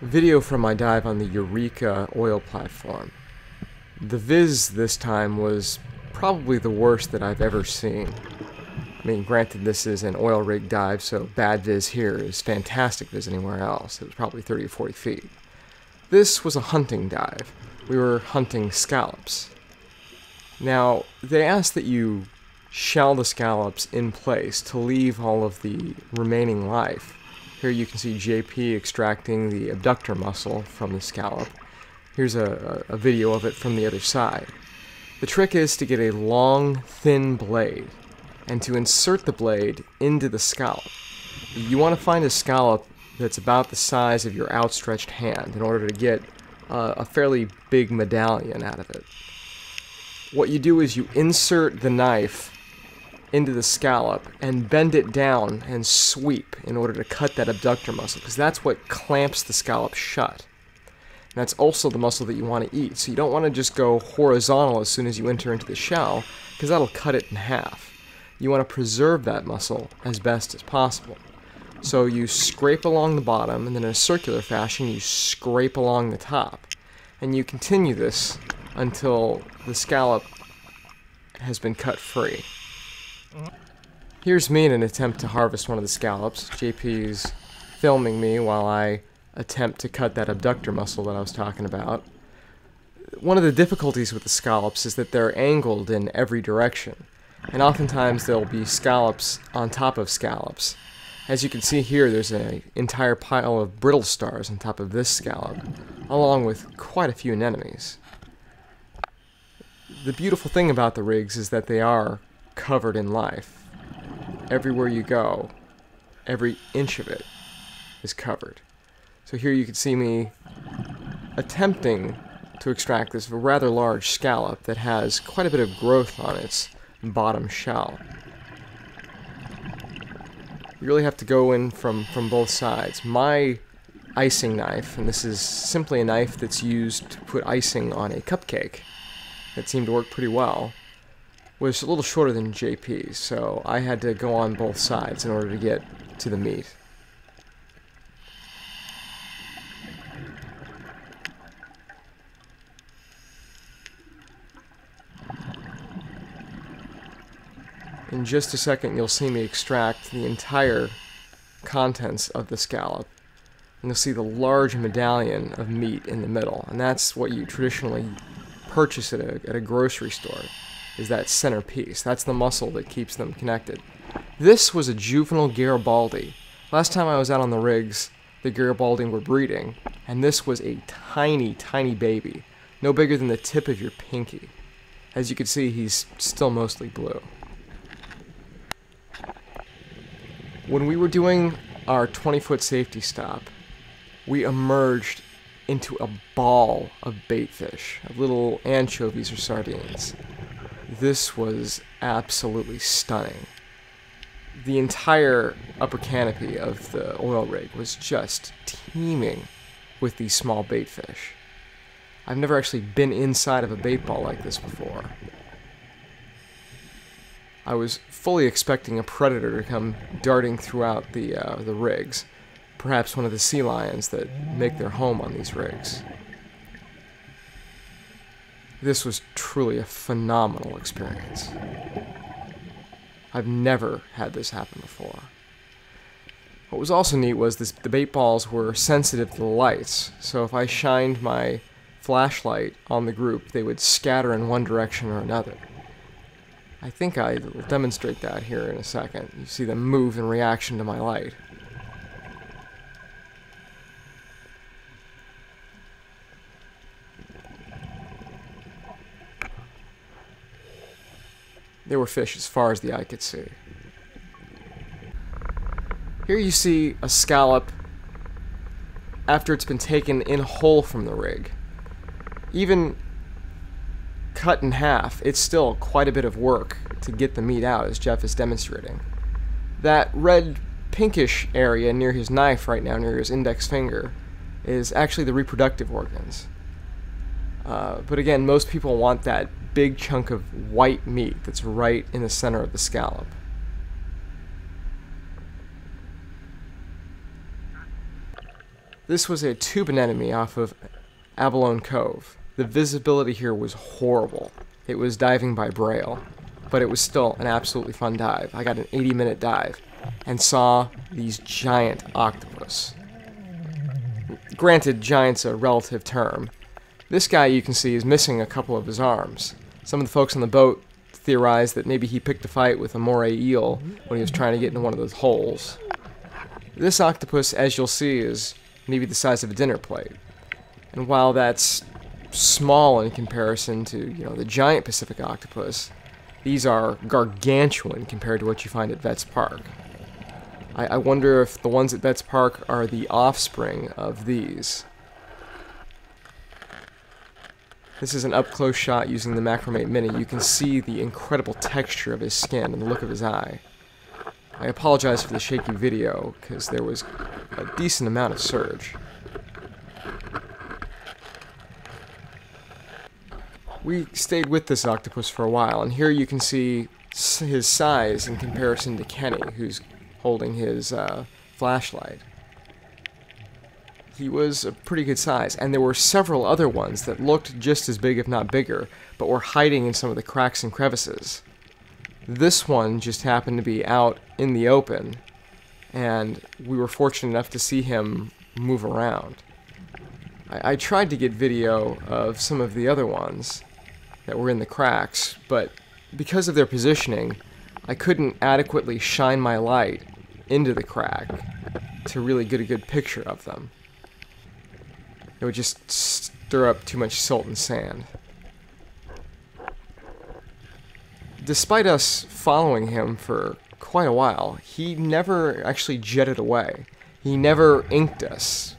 Video from my dive on the Eurika oil platform. The viz this time was probably the worst that I've ever seen. I mean, granted this is an oil rig dive, so bad viz here is fantastic viz anywhere else. It was probably 30 or 40 feet. This was a hunting dive. We were hunting scallops. Now, they ask that you shell the scallops in place to leave all of the remaining life. Here you can see JP extracting the abductor muscle from the scallop. Here's a video of it from the other side. The trick is to get a long, thin blade, and to insert the blade into the scallop. You want to find a scallop that's about the size of your outstretched hand in order to get a fairly big medallion out of it. What you do is you insert the knife into the scallop and bend it down and sweep in order to cut that abductor muscle, because that's what clamps the scallop shut. And that's also the muscle that you want to eat, so you don't want to just go horizontal as soon as you enter into the shell, because that'll cut it in half. You want to preserve that muscle as best as possible. So you scrape along the bottom, and then in a circular fashion you scrape along the top. And you continue this until the scallop has been cut free. Here's me in an attempt to harvest one of the scallops. JP's filming me while I attempt to cut that abductor muscle that I was talking about. One of the difficulties with the scallops is that they're angled in every direction, and oftentimes there'll be scallops on top of scallops. As you can see here, there's an entire pile of brittle stars on top of this scallop, along with quite a few anemones. The beautiful thing about the rigs is that they are covered in life. Everywhere you go, every inch of it is covered. So here you can see me attempting to extract this rather large scallop that has quite a bit of growth on its bottom shell. You really have to go in from both sides. My icing knife, and this is simply a knife that's used to put icing on a cupcake, that seemed to work pretty well, was a little shorter than JP's, so I had to go on both sides in order to get to the meat. In just a second you'll see me extract the entire contents of the scallop, and you'll see the large medallion of meat in the middle, and that's what you traditionally purchase at a grocery store, is that center piece. That's the muscle that keeps them connected. This was a juvenile Garibaldi. Last time I was out on the rigs, the Garibaldi were breeding, and this was a tiny, tiny baby, no bigger than the tip of your pinky. As you can see, he's still mostly blue. When we were doing our 20-foot safety stop, we emerged into a ball of baitfish, of little anchovies or sardines. This was absolutely stunning. The entire upper canopy of the oil rig was just teeming with these small baitfish. I've never actually been inside of a bait ball like this before. I was fully expecting a predator to come darting throughout the rigs, perhaps one of the sea lions that make their home on these rigs. This was truly a phenomenal experience. I've never had this happen before. What was also neat was the bait balls were sensitive to the lights, so if I shined my flashlight on the group, they would scatter in one direction or another. I think I will demonstrate that here in a second. You see them move in reaction to my light. There were fish as far as the eye could see. Here you see a scallop after it's been taken in whole from the rig. Even cut in half, it's still quite a bit of work to get the meat out, as Jeff is demonstrating. That red pinkish area near his knife right now, near his index finger, is actually the reproductive organs. But again, most people want that big chunk of white meat that's right in the center of the scallop. This was a tube anemone off of Abalone Cove. The visibility here was horrible. It was diving by braille, but it was still an absolutely fun dive. I got an 80-minute dive and saw these giant octopus. Granted, giant's a relative term. This guy, you can see, is missing a couple of his arms. Some of the folks on the boat theorized that maybe he picked a fight with a moray eel when he was trying to get into one of those holes. This octopus, as you'll see, is maybe the size of a dinner plate. And while that's small in comparison to, the giant Pacific octopus, these are gargantuan compared to what you find at Vets Park. I wonder if the ones at Vets Park are the offspring of these. This is an up-close shot using the Macrame Mini. You can see the incredible texture of his skin and the look of his eye. I apologize for the shaky video, because there was a decent amount of surge. We stayed with this octopus for a while, and here you can see his size in comparison to Kenny, who's holding his flashlight. He was a pretty good size, and there were several other ones that looked just as big, if not bigger, but were hiding in some of the cracks and crevices. This one just happened to be out in the open, and we were fortunate enough to see him move around. I tried to get video of some of the other ones that were in the cracks, but because of their positioning, I couldn't adequately shine my light into the crack to really get a good picture of them. It would just stir up too much silt and sand. Despite us following him for quite a while, he never actually jetted away. He never inked us.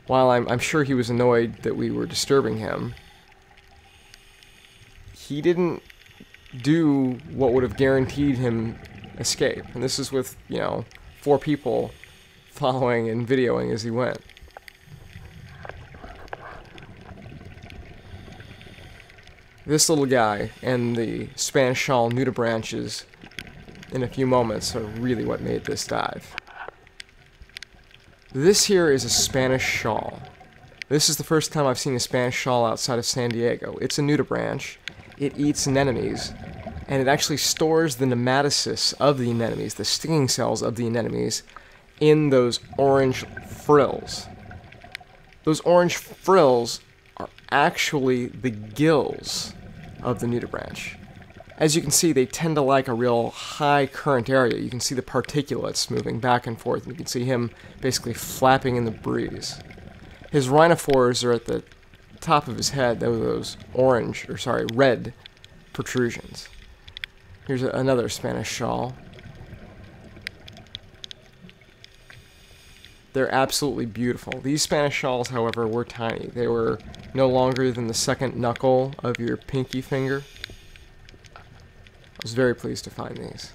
While I'm sure he was annoyed that we were disturbing him, he didn't do what would have guaranteed him escape. And this is with, 4 people following and videoing as he went. This little guy and the Spanish shawl nudibranches in a few moments are really what made this dive. This here is a Spanish shawl. This is the first time I've seen a Spanish shawl outside of San Diego. It's a nudibranch. It eats anemones, and it actually stores the nematocysts of the anemones, the stinging cells of the anemones, in those orange frills. Those orange frills are actually the gills of the nudibranch. As you can see, they tend to like a real high current area. You can see the particulates moving back and forth, and you can see him basically flapping in the breeze. His rhinophores are at the top of his head, those red protrusions. Here's another Spanish shawl. They're absolutely beautiful. These Spanish shawls, however, were tiny. They were no longer than the second knuckle of your pinky finger. I was very pleased to find these.